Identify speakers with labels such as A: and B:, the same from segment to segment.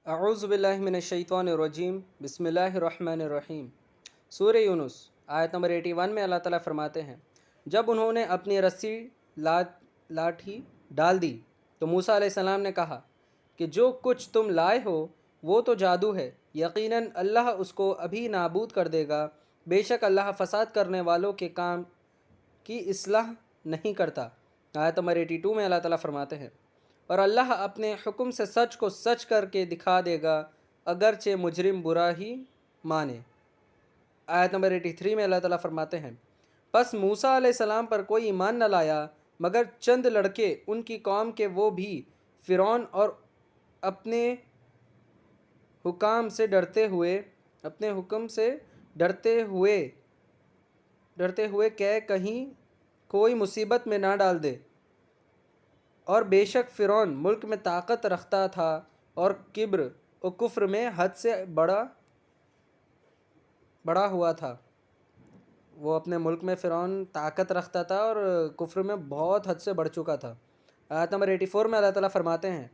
A: اعوذ باللہ من الشیطان الرجیم بسم اللہ الرحمن الرحیم۔ سورہ یونس آیت نمبر 81 میں اللہ تعالیٰ فرماتے ہیں، جب انہوں نے اپنی رسی لاٹھی ڈال دی تو موسیٰ علیہ السلام نے کہا کہ جو کچھ تم لائے ہو وہ تو جادو ہے، یقیناً اللہ اس کو ابھی نابود کر دے گا، بے شک اللہ فساد کرنے والوں کے کام کی اصلاح نہیں کرتا۔ آیت نمبر 82 میں اللہ تعالیٰ فرماتے ہیں، اور اللہ اپنے حکم سے سچ کو سچ کر کے دکھا دے گا اگرچہ مجرم برا ہی مانے۔ آیت نمبر 83 میں اللہ تعالیٰ فرماتے ہیں، پس موسیٰ علیہ السلام پر کوئی ایمان نہ لایا مگر چند لڑکے ان کی قوم کے، وہ بھی فرعون اور اپنے حکام سے ڈرتے ہوئے کہ کہیں کوئی مصیبت میں نہ ڈال دے، اور بے شک فرعون ملک میں طاقت رکھتا تھا اور کبر و کفر میں حد سے بڑا ہوا تھا۔ وہ اپنے ملک میں فرعون طاقت رکھتا تھا اور کفر میں بہت حد سے بڑھ چکا تھا۔ آیت نمبر 84 میں اللہ تعالیٰ فرماتے ہیں،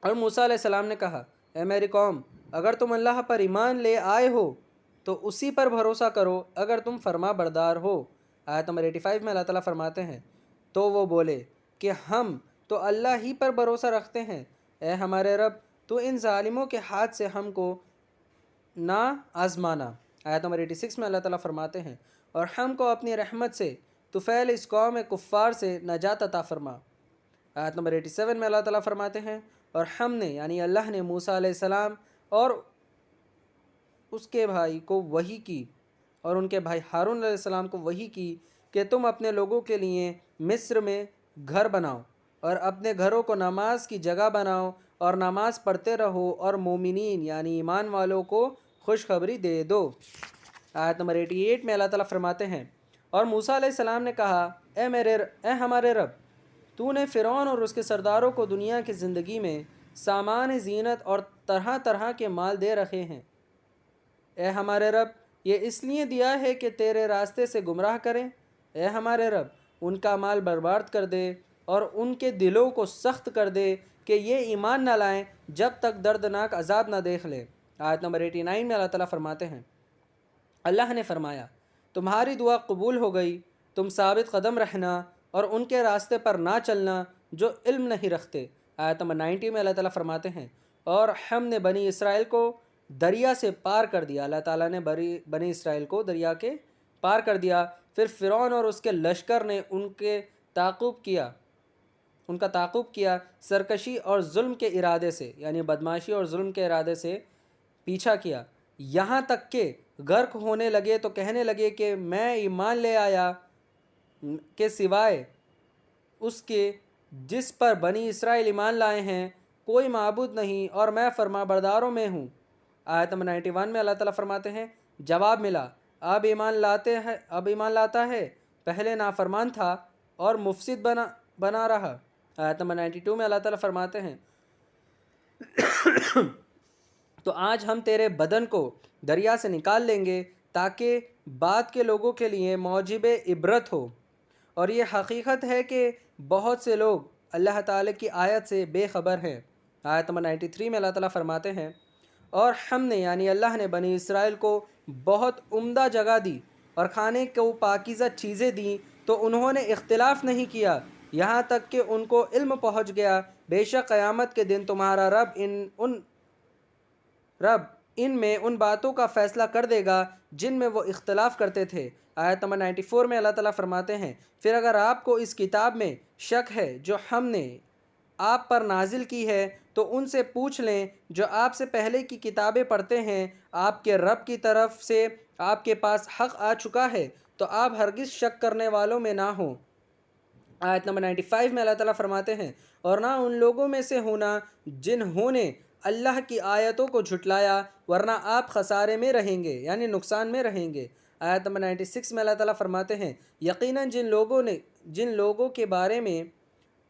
A: اور موسیٰ علیہ السلام نے کہا، اے میری قوم، اگر تم اللہ پر ایمان لے آئے ہو تو اسی پر بھروسہ کرو اگر تم فرما بردار ہو۔ آیت نمبر 85 میں اللہ تعالیٰ فرماتے ہیں، تو وہ بولے کہ ہم تو اللہ ہی پر بھروسہ رکھتے ہیں، اے ہمارے رب تو ان ظالموں کے ہاتھ سے ہم کو نہ آزمانا۔ آیت نمبر 86 میں اللہ تعالیٰ فرماتے ہیں، اور ہم کو اپنی رحمت سے طفیل اس قوم کفار سے نجات عطا فرما۔ آیت نمبر 87 میں اللہ تعالیٰ فرماتے ہیں، اور ہم نے یعنی اللہ نے موسیٰ علیہ السلام اور اس کے بھائی کو وحی کی، اور ان کے بھائی ہارون علیہ السلام کو وحی کی کہ تم اپنے لوگوں کے لیے مصر میں گھر بناؤ اور اپنے گھروں کو نماز کی جگہ بناؤ اور نماز پڑھتے رہو اور مومنین یعنی ایمان والوں کو خوشخبری دے دو۔ آیت نمبر 88 میں اللہ تعالیٰ فرماتے ہیں، اور موسیٰ علیہ السلام نے کہا، اے ہمارے رب، تو نے فرعون اور اس کے سرداروں کو دنیا کی زندگی میں سامان زینت اور طرح طرح کے مال دے رکھے ہیں، اے ہمارے رب یہ اس لیے دیا ہے کہ تیرے راستے سے گمراہ کریں، اے ہمارے رب ان کا مال برباد کر دے اور ان کے دلوں کو سخت کر دے کہ یہ ایمان نہ لائیں جب تک دردناک عذاب نہ دیکھ لیں۔ آیت نمبر 89 میں اللہ تعالیٰ فرماتے ہیں، اللہ نے فرمایا، تمہاری دعا قبول ہو گئی، تم ثابت قدم رہنا اور ان کے راستے پر نہ چلنا جو علم نہیں رکھتے۔ آیت نمبر 90 میں اللہ تعالیٰ فرماتے ہیں، اور ہم نے بنی اسرائیل کو دریا سے پار کر دیا۔ اللہ تعالیٰ نے بنی اسرائیل کو دریا کے پار کر دیا، پھر فرعون اور اس کے لشکر نے ان کا تعاقب کیا سرکشی اور ظلم کے ارادے سے، یعنی بدماشی اور ظلم کے ارادے سے پیچھا کیا، یہاں تک کہ غرق ہونے لگے تو کہنے لگے کہ میں ایمان لے آیا کہ سوائے اس کے جس پر بنی اسرائیل ایمان لائے ہیں کوئی معبود نہیں اور میں فرما برداروں میں ہوں۔ آیت نمبر 91 میں اللہ تعالیٰ فرماتے ہیں، جواب ملا، اب ایمان لاتا ہے، پہلے نافرمان تھا اور مفسد بنا رہا۔ آیت نمبر 92 میں اللہ تعالیٰ فرماتے ہیں، تو آج ہم تیرے بدن کو دریا سے نکال لیں گے تاکہ بعد کے لوگوں کے لیے موجب عبرت ہو، اور یہ حقیقت ہے کہ بہت سے لوگ اللہ تعالیٰ کی آیت سے بے خبر ہیں۔ آیت نمبر 93 میں اللہ تعالیٰ فرماتے ہیں، اور ہم نے یعنی اللہ نے بنی اسرائیل کو بہت عمدہ جگہ دی اور کھانے کو پاکیزہ چیزیں دیں تو انہوں نے اختلاف نہیں کیا یہاں تک کہ ان کو علم پہنچ گیا، بے شک قیامت کے دن تمہارا رب ان میں ان باتوں کا فیصلہ کر دے گا جن میں وہ اختلاف کرتے تھے۔ آیت نمبر 94 میں اللہ تعالیٰ فرماتے ہیں، پھر اگر آپ کو اس کتاب میں شک ہے جو ہم نے آپ پر نازل کی ہے تو ان سے پوچھ لیں جو آپ سے پہلے کی کتابیں پڑھتے ہیں، آپ کے رب کی طرف سے آپ کے پاس حق آ چکا ہے تو آپ ہرگز شک کرنے والوں میں نہ ہوں۔ آیت نمبر 95 میں اللہ تعالیٰ فرماتے ہیں، اور نہ ان لوگوں میں سے ہونا جنہوں نے اللہ کی آیتوں کو جھٹلایا ورنہ آپ خسارے میں رہیں گے یعنی نقصان میں رہیں گے۔ آیت نمبر 96 میں اللہ تعالیٰ فرماتے ہیں، یقیناً جن لوگوں کے بارے میں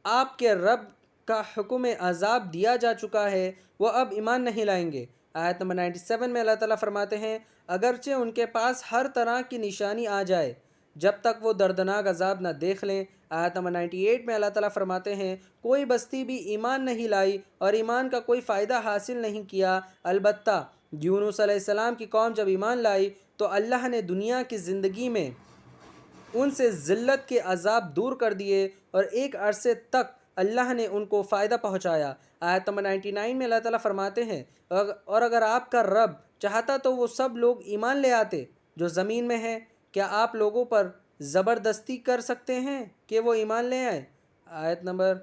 A: آپ کے رب کا حکم عذاب دیا جا چکا ہے وہ اب ایمان نہیں لائیں گے۔ آیت نمبر 97 میں اللہ تعالیٰ فرماتے ہیں، اگرچہ ان کے پاس ہر طرح کی نشانی آ جائے جب تک وہ دردناک عذاب نہ دیکھ لیں آیت نمبر 98 میں اللہ تعالیٰ فرماتے ہیں کوئی بستی بھی ایمان نہیں لائی اور ایمان کا کوئی فائدہ حاصل نہیں کیا، البتہ یونس علیہ السلام کی قوم جب ایمان لائی تو اللہ نے دنیا کی زندگی میں ان سے ذلت کے عذاب دور کر دیے اور ایک عرصے تک اللہ نے ان کو فائدہ پہنچایا۔ آیت نمبر 99 میں اللہ تعالیٰ فرماتے ہیں اور اگر آپ کا رب چاہتا تو وہ سب لوگ ایمان لے آتے جو زمین میں ہیں، کیا آپ لوگوں پر زبردستی کر سکتے ہیں کہ وہ ایمان لے آئیں؟ آیت نمبر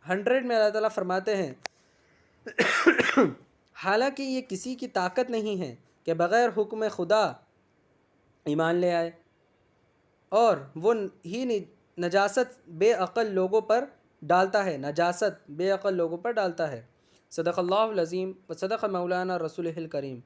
A: 100 میں اللہ تعالیٰ فرماتے ہیں حالانکہ یہ کسی کی طاقت نہیں ہے کہ بغیر حکم خدا ایمان لے آئے، اور وہ ہی نجاست بے عقل لوگوں پر ڈالتا ہے۔ صدق اللہ العظیم و صدق مولانا رسول الکریم۔